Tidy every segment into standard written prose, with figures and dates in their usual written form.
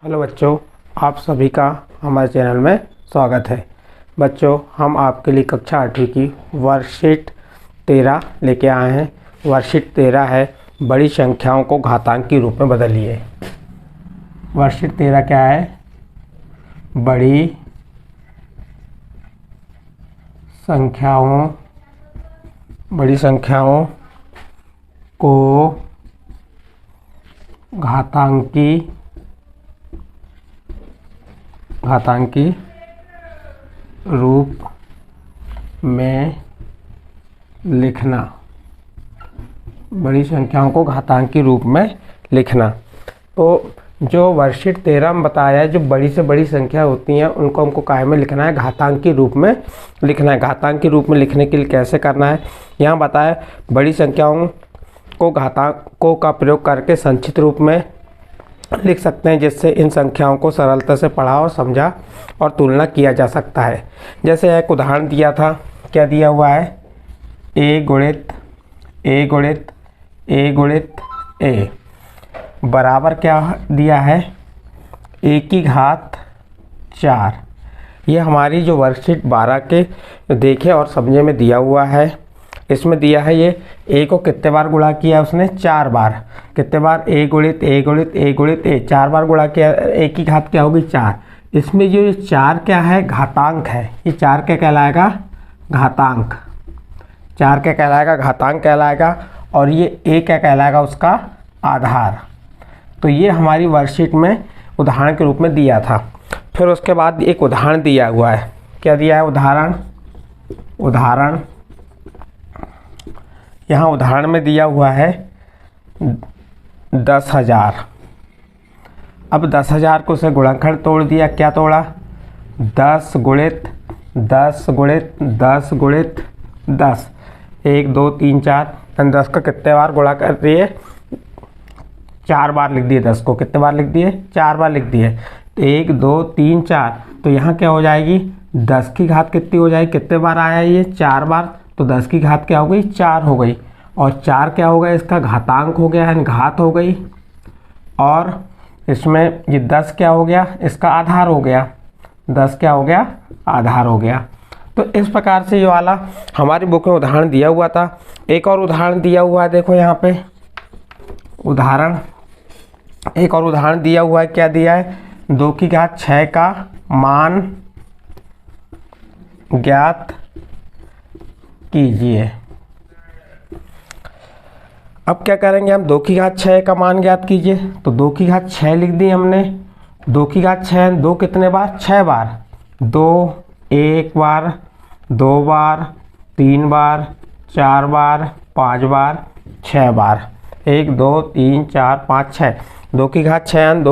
Hello बच्चों, आप सभी का हमारे चैनल में स्वागत है। बच्चों, हम आपके लिए कक्षा 8वीं की वर्कशीट 13 लेके आए हैं। वर्कशीट 13 है बड़ी संख्याओं को घातांक के रूप में बदलिए। वर्कशीट 13 क्या है? बड़ी संख्याओं को घातांकी रूप में लिखना। बड़ी संख्याओं को घातांकी रूप में लिखना। तो जो वर्कशीट 13 में बताया है, जो बड़ी से बड़ी संख्या होती हैं उनको हमको काय में लिखना है? घातांकी रूप में लिखना है। घातांकी रूप में लिखने के लिए कैसे करना है यहाँ बताया। बड़ी संख्याओं को घातांकों का प्रयोग करके संक्षिप्त रूप में लिख सकते हैं, जिससे इन संख्याओं को सरलता से पढ़ा और समझा और तुलना किया जा सकता है। जैसे एक उदाहरण दिया था, क्या दिया हुआ है? a गुणित a बराबर क्या दिया है? a की घात 4। ये हमारी जो वर्कशीट 12 के देखे और समझे में दिया हुआ है। इसमें दिया है ये a को कितने बार गुणा किया है उसने? 4 बार। कितने बार? a गुणित a 4 बार गुणा किया। a की घात क्या होगी? 4। इसमें जो ये 4 क्या है? घातांक है। ये 4 क्या कहलाएगा? घातांक। 4 क्या कहलाएगा? घातांक कहलाएगा। और ये a क्या कहलाएगा? उसका आधार। तो ये हमारी वर्कशीट में उदाहरण के रूप में दिया था। फिर उसके बाद एक उदाहरण दिया हुआ है। क्या दिया है? उदाहरण यहाँ उदाहरण में दिया हुआ है 10,000। अब 10,000 को उसे गुणनखंड तोड़ दिया। क्या तोड़ा? 10 गुणित 10 1 2 3 4। 10 का कितने बार गुणा कर दिए? 4 बार लिख दिए। 10 को कितने बार लिख दिए? 4 बार लिख दिए। 1 2 3 4। तो यहाँ क्या हो जाएगी? 10 की घात कितनी हो जाएगी? कितने बार आया ये? 4 बार। तो 10 की घात क्या हो गई? 4 हो गई। और 4 क्या हो गया? इसका घातांक हो गया, यानी घात हो गई। और इसमें ये 10 क्या हो गया? इसका आधार हो गया। 10 क्या हो गया? आधार हो गया। तो इस प्रकार से ये वाला हमारी बुक में उदाहरण दिया हुआ था। एक और उदाहरण दिया हुआ है, देखो यहाँ पे एक और उदाहरण दिया हुआ है। क्या दिया है? 2 की घात 6 का मान ज्ञात कीजिए। अब क्या करेंगे हम? 2 की घात 6 का मान ज्ञात कीजिए। तो 2 की घात 6 लिख दी हमने। 2 की घात 6, 2 कितने बार? 6 बार। 2 1 बार, 2 बार, 3 बार, 4 बार, 5 बार, 6 बार। 1 2 3 4 5 6। 2 की घात 6,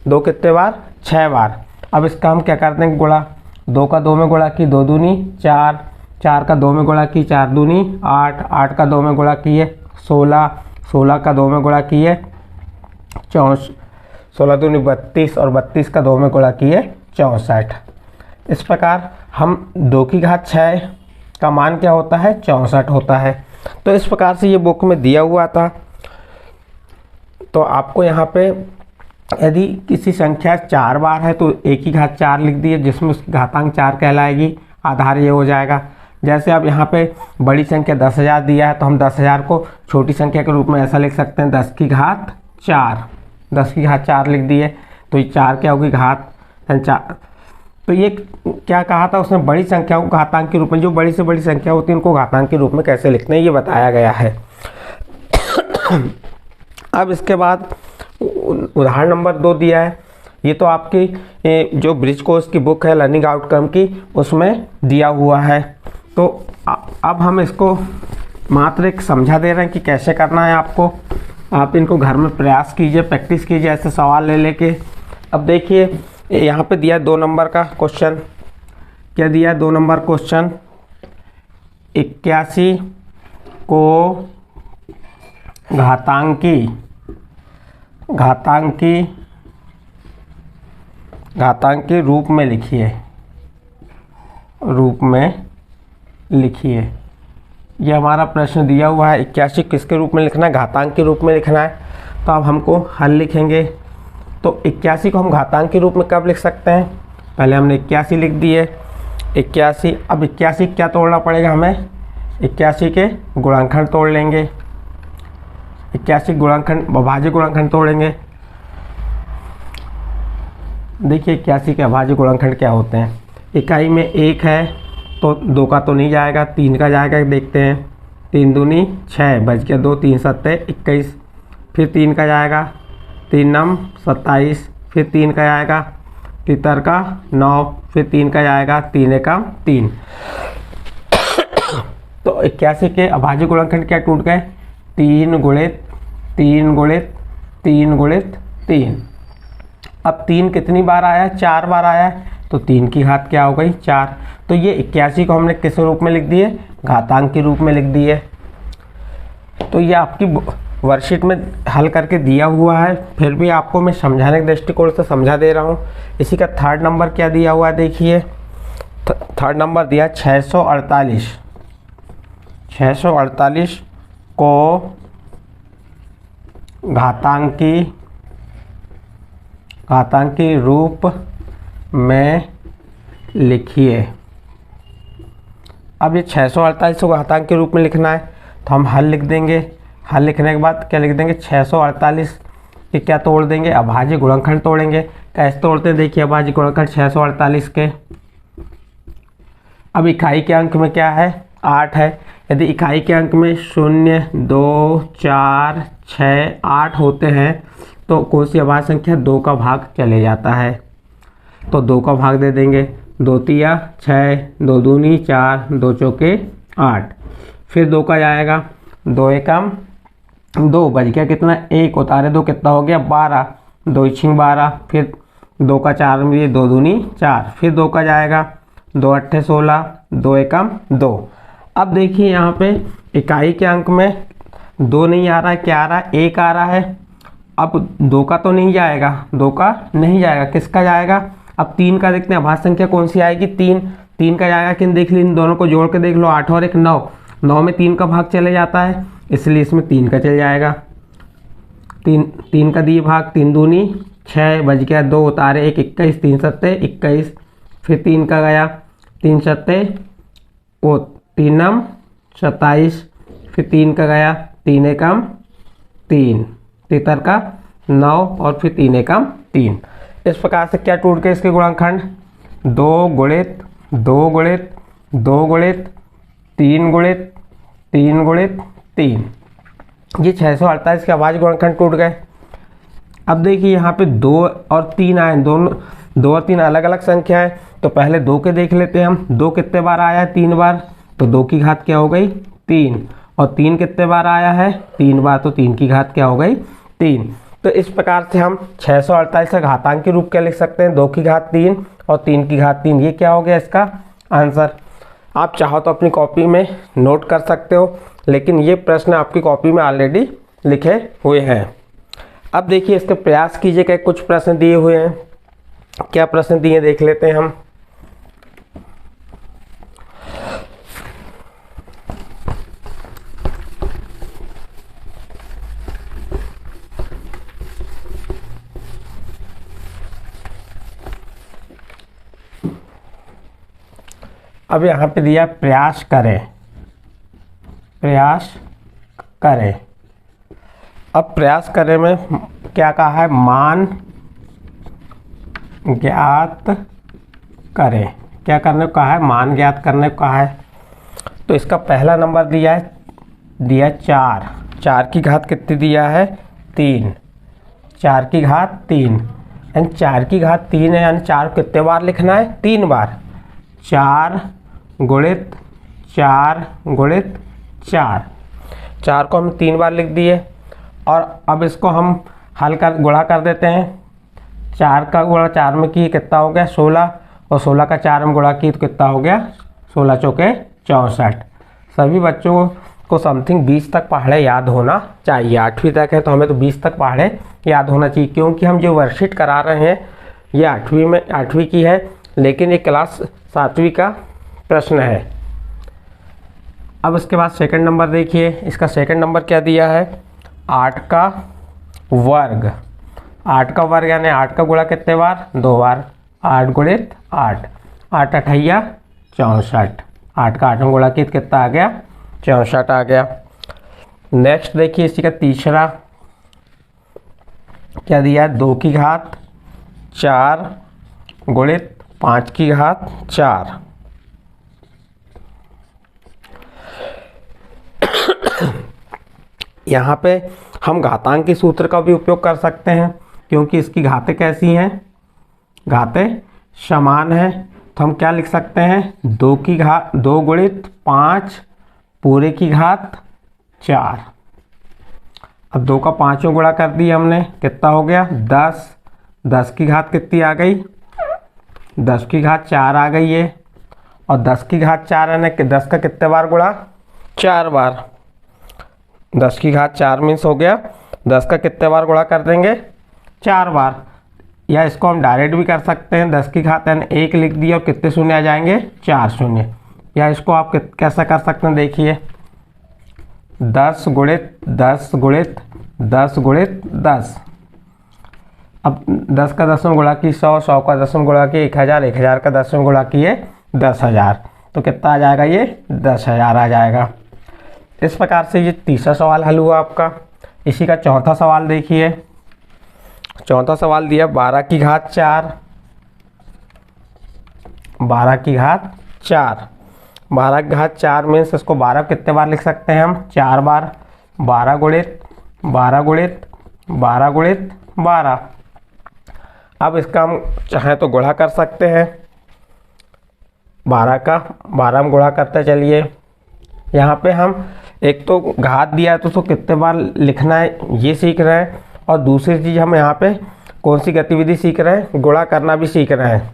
2 कितने बार? 6 बार। अब इसका हम क्या करते हैं? गुणा। 2 का 2 में गुणा की 2 दूनी 4, 4 का 2 में गुणा की 4 दूनी 8, 8 का 2 में गुणा किए 16, 16 का 2 में गुणा किए 64, 16 दूनी 32 और 32 का 2 में गुणा किए 64। इस प्रकार हम 2 की घात 6 का मान क्या होता है? 64 होता है। तो इस प्रकार से ये बुक में दिया हुआ था। तो आपको यहाँ पे यदि किसी संख्या 4 बार है तो 1 की घात 4 लिख दिए, जिसमें उसकी घातांक 4 कहलाएगी। आधार ये हो जाएगा। जैसे अब यहाँ पे बड़ी संख्या 10,000 दिया है, तो हम 10,000 को छोटी संख्या के रूप में ऐसा लिख सकते हैं 10 की घात 4। 10 की घात 4 लिख दिए। तो ये 4 क्या होगी? घात 4। तो ये क्या कहा था उसने? बड़ी संख्याओं को घातांक के रूप में, जो बड़ी से बड़ी संख्या होती है उनको घातांक के रूप में कैसे लिखते हैं, ये बताया गया है। अब इसके बाद उदाहरण नंबर 2 दिया है। ये तो आपकी जो ब्रिज कोर्स की बुक है लर्निंग आउटकम की, उसमें दिया हुआ है। तो अब हम इसको मात्र एक समझा दे रहे हैं कि कैसे करना है आपको। आप इनको घर में प्रयास कीजिए, प्रैक्टिस कीजिए ऐसे सवाल ले लेके। अब देखिए यहाँ पे दिया 2 नंबर का क्वेश्चन। क्या दिया? 2 नंबर क्वेश्चन। 81 को घातांकी रूप में लिखिए। ये हमारा प्रश्न दिया हुआ है। 81 किसके रूप में लिखना है? घातांक के रूप में लिखना है। तो अब हमको हल लिखेंगे। तो 81 को हम घातांक के रूप में कब लिख सकते हैं? पहले हमने 81 लिख दिए, 81। अब 81 क्या तोड़ना पड़ेगा हमें? 81 के गुणनखंड तोड़ लेंगे, 81 गुणनखंड अभाज्य गुणनखंड तोड़ेंगे। देखिए 81 के अभाज्य गुणनखंड क्या होते हैं। इकाई में 1 है तो 2 का तो नहीं जाएगा, 3 का जाएगा। देखते हैं, 3 दूनी 6, बच गया 2, 3 सत्ते 21। फिर 3 का जाएगा, 3 नम 27। फिर 3 का जाएगा, 3 का 9। फिर 3 का जाएगा, 3 एकम 3। तो 81 के अभाज्य गुणनखंड क्या टूट गए? 3 गुणित 3 गुणित 3 गुणित 3। अब 3 कितनी बार आया? 4 बार आया, तो 3 की घात क्या हो गई? 4। तो ये 81 को हमने किस रूप में लिख दिए? घातांक के रूप में लिख दिए। तो ये आपकी वर्कशीट में हल करके दिया हुआ है, फिर भी आपको मैं समझाने के दृष्टिकोण से समझा दे रहा हूँ। इसी का थर्ड नंबर क्या दिया हुआ है? देखिए थर्ड नंबर दिया 648। 648 को घातांकी रूप में लिखिए। अब ये 648 को घातांक के रूप में लिखना है तो हम हल लिख देंगे। हल लिखने के बाद क्या लिख देंगे? 648 के क्या तोड़ देंगे? अभाज्य गुणनखंड तोड़ेंगे। कैसे तोड़ते हैं? देखिए अभाज्य गुणनखंड 648 के। अब इकाई के अंक में क्या है? 8 है। यदि इकाई के अंक में 0, 2, 4, 6, 8 होते हैं तो कौन सी अभाज्य संख्या 2 का भाग चले जाता है? तो 2 का भाग दे देंगे। 2 तिया 6, 2 दूनी 4, 2 चौके 8। फिर 2 का जाएगा, 2 एकम 2, बच गया कितना? 1 उतारे 2 कितना हो गया? 12, 2 छिंग 12। फिर 2 का 4 में 2 दूनी 4। फिर 2 का जाएगा, 2 अट्ठे 16, 2 एकम 2। अब देखिए यहाँ पे इकाई के अंक में 2 नहीं आ रहा है, क्या आ रहा है? 1 आ रहा है। अब 2 का तो नहीं जाएगा, 2 का नहीं जाएगा, किसका जाएगा? अब 3 का देखते हैं अभाज्य संख्या कौन सी आएगी? 3 का जाएगा। किन देख ली? इन दोनों को जोड़ के देख लो, 8 और 1 9। 9 में 3 का भाग चले जाता है, इसलिए इसमें 3 का चल जाएगा। 3 का दिए भाग, 3 दूनी 6, बच गया 2 उतारे 1 21, 3 सत्ते 21। फिर 3 का गया, 3 सत्ते 3 नम 27। फिर 3 का गया, 3 एकम 3, 73 का 9 और फिर 3 एकम 3। इस प्रकार से क्या टूट गए इसके गुणनखंड? 2 गुणित 2 गुणित 2 गुणित 3 गुणित 3 गुणित 3। ये 648 के अभाज्य गुणनखंड टूट गए। अब देखिए यहाँ पे 2 और 3 आए, दोनों 2 और 3 अलग अलग संख्या है। तो पहले 2 के देख लेते हैं हम। 2 कितने बार आया है? 3 बार। तो 2 की घात क्या हो गई? 3। और 3 कितने बार आया है? 3 बार। तो 3 की घात क्या हो गई? 3। तो इस प्रकार से हम 648 का घातांक के रूप क्या लिख सकते हैं? 2 की घात 3 और 3 की घात 3। ये क्या हो गया इसका आंसर? आप चाहो तो अपनी कॉपी में नोट कर सकते हो, लेकिन ये प्रश्न आपकी कॉपी में ऑलरेडी लिखे हुए हैं। अब देखिए इसके प्रयास कीजिए कि कुछ प्रश्न दिए हुए हैं। क्या प्रश्न दिए देख लेते हैं हम। अब यहाँ पे दिया प्रयास करें, प्रयास करें। अब प्रयास करें में क्या कहा है? मान ज्ञात करें। क्या करने को कहा है? मान ज्ञात करने को कहा है। तो इसका पहला नंबर दिया है, दिया 4। 4 की घात कितनी दिया है? 3। 4 की घात 3, यानी 4 की घात 3 है, यानी 4 कितने बार लिखना है? 3 बार। 4 गुणित 4 गुणित 4। 4 को हम 3 बार लिख दिए। और अब इसको हम हल कर गुणा कर देते हैं। 4 का गुणा 4 में की कितना हो गया? 16। और 16 का 4 में गुणा की तो कितना हो गया? 16 चौके 64। सभी बच्चों को समथिंग 20 तक पहाड़े याद होना चाहिए। 8वीं तक है तो हमें तो 20 तक पहाड़े याद होना चाहिए, क्योंकि हम जो वर्कशीट करा रहे हैं ये 8वीं की है, लेकिन ये क्लास 7वीं का प्रश्न है। अब इसके बाद सेकंड नंबर देखिए। इसका सेकंड नंबर क्या दिया है? 8 का वर्ग। 8 का वर्ग यानी 8 का गुणा कितने बार? 2 बार। 8 गुणित 8, 8 अठैया 64, 8 का 8 गुणा किया कितना आ गया? 64 आ गया। नेक्स्ट देखिए इसी का तीसरा क्या दिया है? 2 की घात 4 गुणित 5 की घात 4। यहाँ पे हम घातांक के सूत्र का भी उपयोग कर सकते हैं क्योंकि इसकी घातें कैसी हैं? घातें समान हैं। तो हम क्या लिख सकते हैं? 2 की घात 2 गुणित 5 पूरे की घात 4। अब 2 का 5वां गुणा कर दिया हमने, कितना हो गया? 10। 10 की घात कितनी आ गई? 10 की घात 4 आ गई है। और 10 की घात 4 है ना कि 10 का कितने बार गुणा? 4 बार। 10 की घात 4 मीन्स हो गया 10 का कितने बार गुणा कर देंगे? 4 बार। या इसको हम डायरेक्ट भी कर सकते हैं, 10 की घात यानी 1 लिख दिया और कितने शून्य आ जाएंगे? 4 शून्य। या इसको आप कैसा कर सकते हैं? देखिए 10 गुणित 10 गुणित 10 गुणित 10। अब 10 का 10वां गुणा की 100, 100 का 10वां गुणा की 1000, 1000 का 10वां गुणा किए 10,000। तो कितना आ जाएगा? ये 10,000 आ जाएगा। इस प्रकार से ये तीसरा सवाल हल हुआ आपका। इसी का चौथा सवाल देखिए। चौथा सवाल दिया 12 की घात 4, 12 की घात 4। 12 की घात 4 मीन्स इसको 12 कितने बार लिख सकते हैं हम? 4 बार। 12 गुणित 12 गुणित 12 गुणित 12। अब इसका हम चाहे तो गुणा कर सकते हैं। 12 का 12 में गुणा करते चलिए। यहाँ पे हम एक तो घात दिया है तो उसको कितने बार लिखना है ये सीख रहे हैं, और दूसरी चीज़ हम यहाँ पे कौन सी गतिविधि सीख रहे हैं? गुणा करना भी सीख रहे हैं।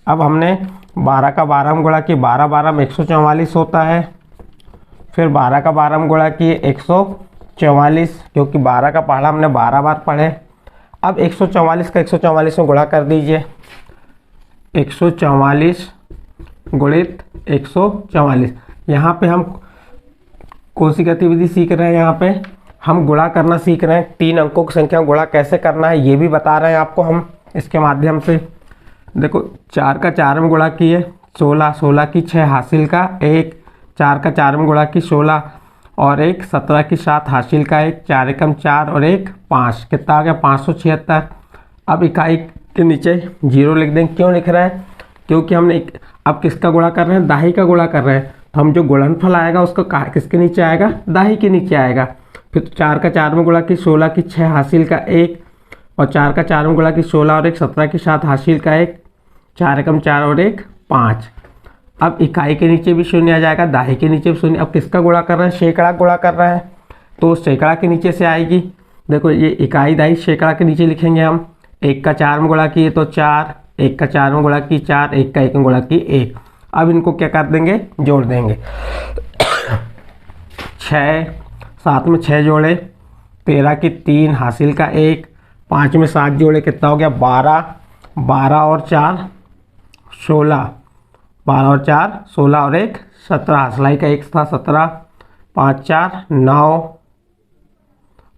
अब हमने 12 का 12 में गुणा किया, 12 12 में 144 होता है। फिर 12 का 12 में गुणा किए 144, क्योंकि 12 का पढ़ा हमने 12 बार पढ़े। अब 144 का 144 में गुणा कर दीजिए। 144 गुणित 144। यहाँ पे हम कौन सी गतिविधि सीख रहे हैं? यहाँ पे हम गुणा करना सीख रहे हैं। 3 अंकों की संख्या गुणा कैसे करना है ये भी बता रहे हैं आपको हम इसके माध्यम से। देखो 4 का 4 में गुणा किए 16, 16 की 6 हासिल का 1, 4 का 4 में गुणा की 16 और 1, 17 की 7 हासिल का 1, 4 एकम 4 और 1 5, कितना आ गया? 576। अब इकाई के नीचे 0 लिख देंगे। क्यों लिख रहे हैं? क्योंकि हमने अब किसका गुणा कर रहे हैं? दाही का गुणा कर रहे हैं। तो हम जो गुणनफल आएगा उसका किसके नीचे आएगा? दाही के नीचे आएगा। फिर 4 का 4 में गुणा की 16 की 6 हासिल का 1 और 4 का 4 में गुणा की 16 और 1, 17 की 7 हासिल का 1, 4 एकम 4 और 1 5। अब इकाई के नीचे भी शून्य आ जाएगा, दाही के नीचे भी शून्य। अब किसका गुणा कर रहे हैं? सैकड़ा गुणा कर रहे हैं, तो सैकड़ा के नीचे से आएगी। देखो ये इकाई दाही सैकड़ा के नीचे लिखेंगे हम। 1 का 4 में गुणा किए तो 4, 1 का 4 में गुणा की 4, 1 का 1 में गुणा की 1। अब इनको क्या कर देंगे? जोड़ देंगे। 6, 7 में 6 जोड़े 13 की 3 हासिल का 1, 5 में 7 जोड़े कितना हो गया? 12, 12 और 4 16, 12 और 4 16 और 1 17, हासिलाई का 1 था 17, 5 4 9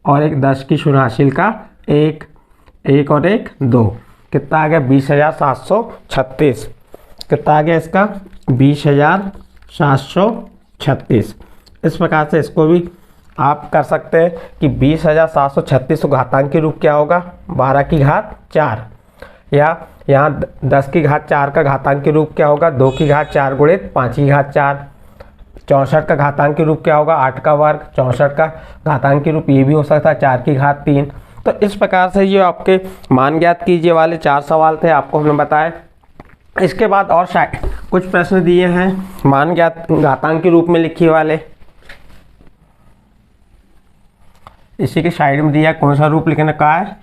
और 1 10 की शून्य हासिल का 1, 1 और 1 2, कितना आ गया? 20,736। कितना आ गया इसका? 20,736। इस प्रकार से इसको भी आप कर सकते हैं कि 20,736 घातांक के रूप क्या होगा? 12 की घात 4। या यहाँ 10 की घात 4 का घातांक के रूप क्या होगा? 2 की घात 4 गुणित 5 की घात 4। 64 का घातांक के रूप क्या होगा? 8 का वर्ग। 64 का घातांक के रूप ये भी हो सकता है 4 की घात 3। तो इस प्रकार से ये आपके मान ज्ञात कीजिए वाले 4 सवाल थे, आपको हमने बताया। इसके बाद और कुछ प्रश्न दिए हैं मान ज्ञात घातांक के रूप में लिखिए वाले। इसी के साइड में दिया कौन सा रूप लिखने का है?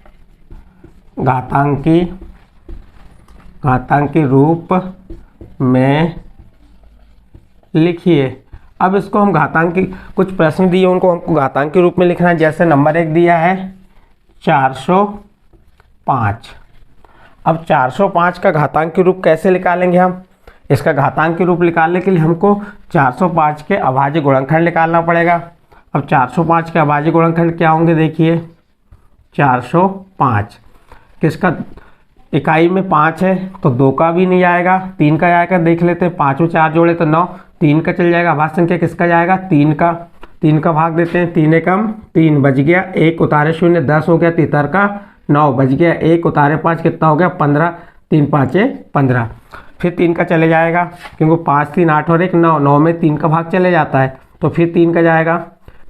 घातांकी रूप में लिखिए। अब इसको हम घातांकी कुछ प्रश्न दिए उनको हमको घातांकी रूप में लिखना है। जैसे नंबर 1 दिया है 405। अब 405 का घातांकी रूप कैसे निकालेंगे हम? इसका घातांकी रूप निकालने के लिए हमको 405 के अभाज्य गुणनखंड निकालना पड़ेगा। अब 405 के अभाज्य गुणनखंड क्या होंगे? देखिए 405 किसका, इकाई में 5 है तो 2 का भी नहीं आएगा, 3 का आएगा। देख लेते हैं, 5 में 4 जोड़े तो 9, 3 का चल जाएगा। भाज्य संख्या किसका जाएगा, 3 का। 3 का भाग देते हैं, 3 एकम 3 बच गया, 1 उतारे 0 10 हो गया, 73 का 9 बच गया, 1 उतारे 5 कितना हो गया 15, 3 5 15। फिर 3 का चले जाएगा क्योंकि 5 3 8 और 1 9, 9 में 3 का भाग चले जाता है तो फिर 3 का जाएगा,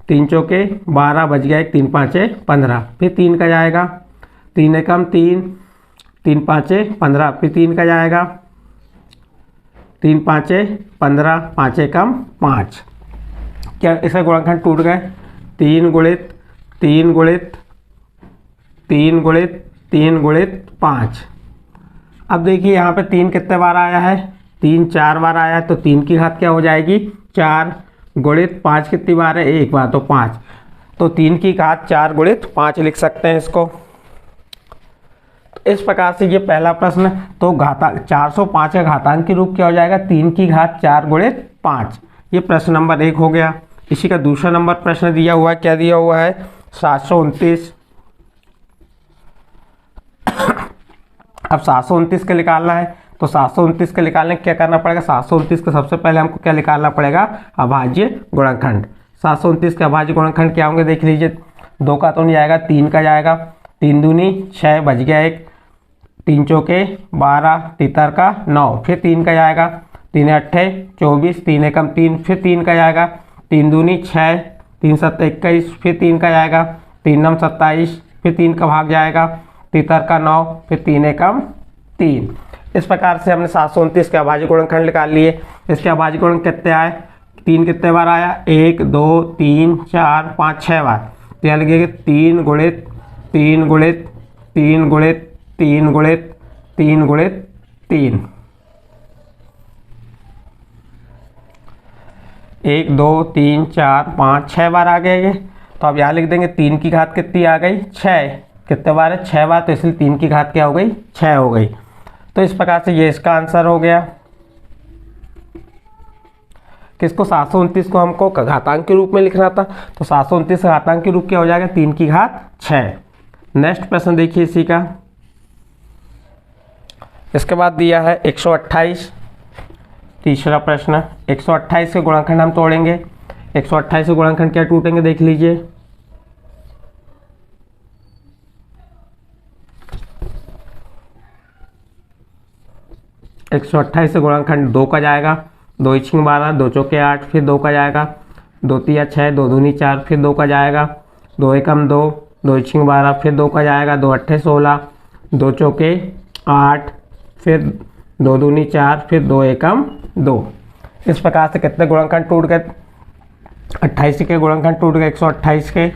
3 चौके 12 बच गया, 1 3 5 15। फिर 3 का जाएगा, 3 एकम 3, 3 5 15। फिर 3 का जाएगा, 3 5 15, 5 एकम 5। क्या इसका गुणनखंड टूट गए, 3 गुणित 3 गुणित 3 गुणित 3 गुणित 5। अब देखिए यहाँ पे 3 कितने बार आया है, 3 4 बार आया है तो 3 की घात क्या हो जाएगी 4, गुणित 5 कितनी बार है, 1 बार तो 5, तो 3 की घात 4 गुणित 5 लिख सकते हैं इसको। तो इस प्रकार से ये पहला प्रश्न, तो घातांक 405 का घातांक के रूप क्या हो जाएगा, 3 की घात 4 गुणित 5। ये प्रश्न नंबर 1 हो गया। इसी का दूसरा नंबर प्रश्न दिया हुआ है, क्या दिया हुआ है 729। अब 729 का निकालना है तो 729 का निकालने क्या करना पड़ेगा, 729 का सबसे पहले हमको क्या निकालना पड़ेगा, अभाज्य गुणनखंड। 729 का अभाज्य गुणनखंड क्या होंगे देख लीजिए, 2 का तो नहीं जाएगा, 3 का जाएगा, 3 दूनी 6 बच गया 1, 3 चौके 12, 73 का 9। फिर 3 का जाएगा, 3 8 24, 3 एकम 3। फिर 3 का जाएगा, 3 दूनी 6, 3 7 21। फिर 3 का जाएगा, 3 9 27। फिर 3 का भाग जाएगा, 73 का 9। फिर 3 एकम 3। इस प्रकार से हमने 729 के अभाज्य गुणनखंड निकाल लिए। इसके अभाज्य गुणनखंड कितने आए, 3 कितने बार आया, 1 2 3 4 5 6 बार। तो यहाँ लगेगा 3 गुणित 3 गुणित 3 गुणित 3 गुणित 3 गुणित 3, 1 2 3 4 5 6 बार आ गए ये। तो अब यहाँ लिख देंगे 3 की घात कितनी आ गई 6, कितने बार है 6 बार, तो इसलिए 3 की घात क्या हो गई 6 हो गई। तो इस प्रकार से ये इसका आंसर हो गया। किसको, 729 को हमको घातांक के रूप में लिखना था, तो 729 घातांक के रूप क्या हो जाएगा 3 की घात 6। नेक्स्ट प्रश्न देखिए इसी का। इसके बाद दिया है 128, तीसरा प्रश्न। 128 के गुणनखंड हम तोड़ेंगे। 128 के गुणनखंड क्या टूटेंगे देख लीजिए, एक 128 से गुणनखंड 2 का जाएगा, 2 छींग 12, 2 चौके 8। फिर 2 का जाएगा, 2 तिया 6, 2 दूनी 4। फिर 2 का जाएगा, 2 एकम 2, 2 छींग 12। फिर 2 का जाएगा, 2 अट्ठे 16, 2 चौके 8। फिर 2 दूनी 4। फिर 2 एकम 2। इस प्रकार से कितने गुणनखंड टूट गए, 28 के गुणनखंड टूट गए 128 के।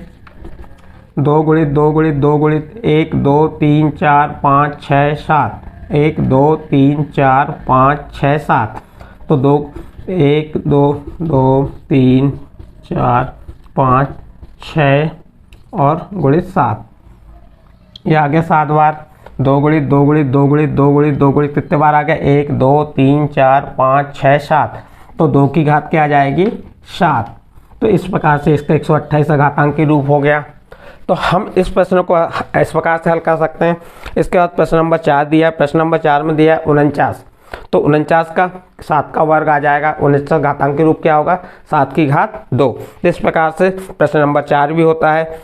2 गुणित 2 गुणित 2 गुणित 1 2 3 4 5 6 7, 1 2 3 4 5 6 7। तो 2 1 2 2 3 4 5 6 और गुणित 7, ये आ गया 7 बार। 2 गुणित 2 गुणित 2 गुणित 2 गुणित 2 गुणित कितने बार आ गया, 1 2 3 4 5 6 7। तो 2 की घात क्या आ जाएगी 7। तो इस प्रकार से इसका 128 घातांक के रूप हो गया। तो हम इस प्रश्न को इस प्रकार से हल कर सकते हैं। इसके बाद प्रश्न नंबर 4 दिया है। प्रश्न नंबर 4 में दिया है 49, तो 49 का 7 का वर्ग आ जाएगा। 49 घातांक के रूप क्या होगा 7 की घात 2। इस प्रकार से प्रश्न नंबर 4 भी होता है।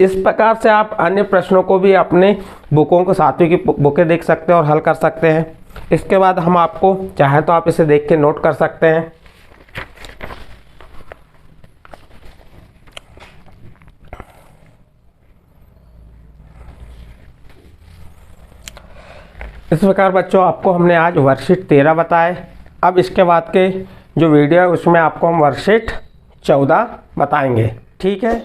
इस प्रकार से आप अन्य प्रश्नों को भी अपने बुकों को, 7वीं की बुकें देख सकते हैं और हल कर सकते हैं। इसके बाद हम आपको चाहे तो आप इसे देख के नोट कर सकते हैं। इस प्रकार बच्चों आपको हमने आज वर्कशीट 13 बताए। अब इसके बाद के जो वीडियो है उसमें आपको हम वर्कशीट 14 बताएंगे। ठीक है।